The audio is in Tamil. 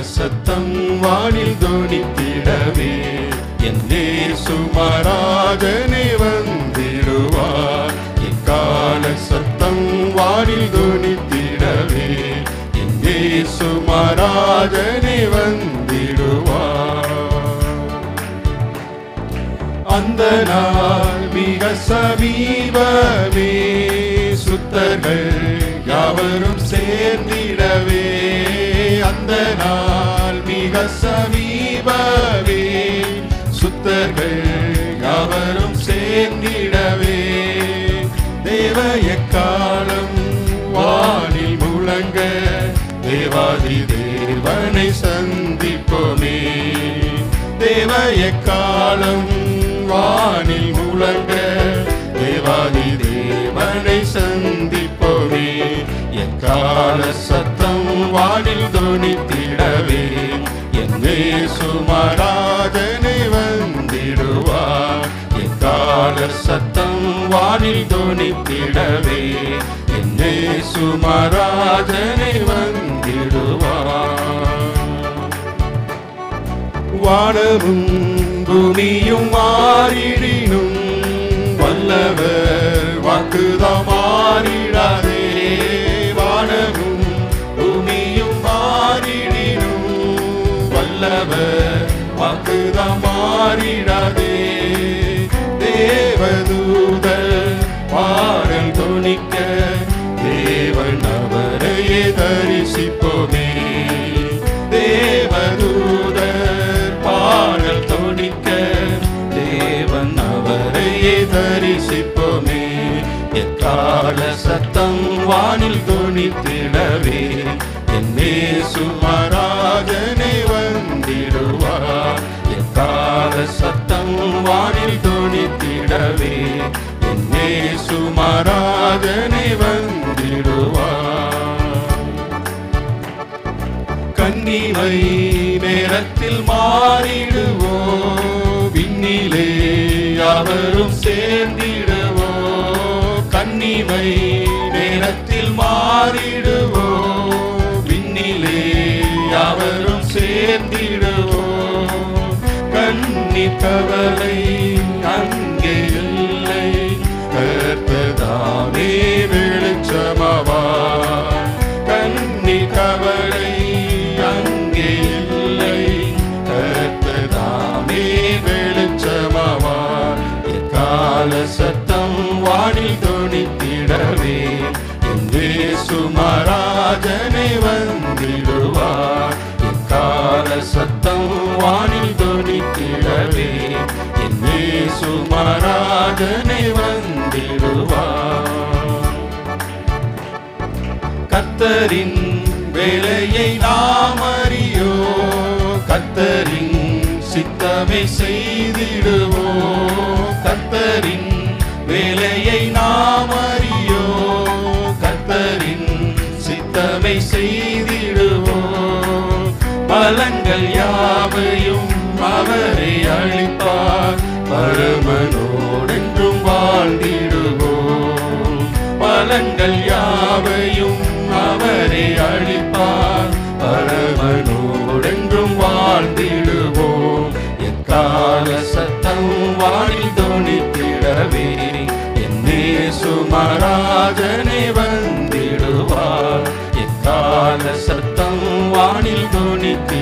சத்தம் வானில் தொனித்திடவே என் இயேசு மகாராஜனே வந்திடுவார். எக்கால சத்தம் வானில் தொனித்திடவே என் இயேசு மகாராஜனே வந்திடுவார். அந்த நாள் மிக சமீபமே, சுத்தர்கள் யாவரும் சேர்ந்திடவே. அந்த நாள் மிக சமீபமே, சுத்தர்கள் யாவரும் சேர்ந்திடவே. தேவ எக்காலம் வானில் முழங்க தேவாதி தேவனை சந்திப்போமே. தேவ எக்காலம் வானில் முழங்க தேவாதி தேவனை சந்திப்போமே. எக்கால சத்தம் வானில் தொனித்திடவே என் இயேசு மகாராஜனே வந்திடுவார். எக்கால சத்தம் வானில் தொனித்திடவே என் இயேசு மகாராஜனே வந்திடுவார். வானமும் பூமியும் மாறிடினும் வல்லவர் வாக்குதான் மாறிடாதே. வானமும் பூமியும் மாறிடினும் வல்லவர் வாக்குதான் மாறிடாதே. தேவதூதர் பாடல் தொனிக்க தேவன் அவரையே தரிசிப்போமே. தேவதூதர் பாடல் தொனிக்க தேவன் அவரையே தரிசிப்போமே. எக்கால சத்தம் வானில் தொனித்திடவே என் இயேசு மகாராஜனே வந்திடுவார். எக்கால சத்தம் வானில் தொனித்திடவே என் இயேசு மகாராஜனே வந்திடுவார். கன்னிமை நேரத்தில் மாறிடுவோ, விண்ணிலே யாவரும் சேர்ந்திடுவோ. கன்னிமை நேரத்தில் மாறிடுவோ, விண்ணிலே யாவரும் சேர்ந்திடுவோ. கன்னி கவலை அங்கே இல்லை, கர்த்ததாமே வெளிச்சமாவார். கன்னி கவலை அங்கே இல்லை, கர்த்ததாமே வெளிச்சமாவார். எக்கால சத்தம் வானில் தொனித்திடவே என் இயேசு மகாராஜனே வந்திடுவார். எக்கால சத்தம் வானில் தொனித்திடவே என் இயேசு மகாராஜனே வந்திடுவார். கர்த்தரின் வேலையை நாம் அறியோ, கர்த்தரின் சித்தமே செய்திடுவோ. கர்த்தரின் வேலையை நாம் அறியோ, கர்த்தரின் சித்தமே செய்திடுவோ. பலங்கள் யாவையும் அவரை அளிப்பார், பரமனோடென்றும் வாழ்ந்திடுவோம். பலங்கள் யாவையும் அவரை அளிப்பார், பரமனோடென்றும் வாழ்ந்திடுவோம். எக்கால சத்தம் வானில் தொனித்திடவே என் இயேசு மகாராஜனே வந்திடுவார். எக்கால சத்தம் வானில் தொனித்திடவே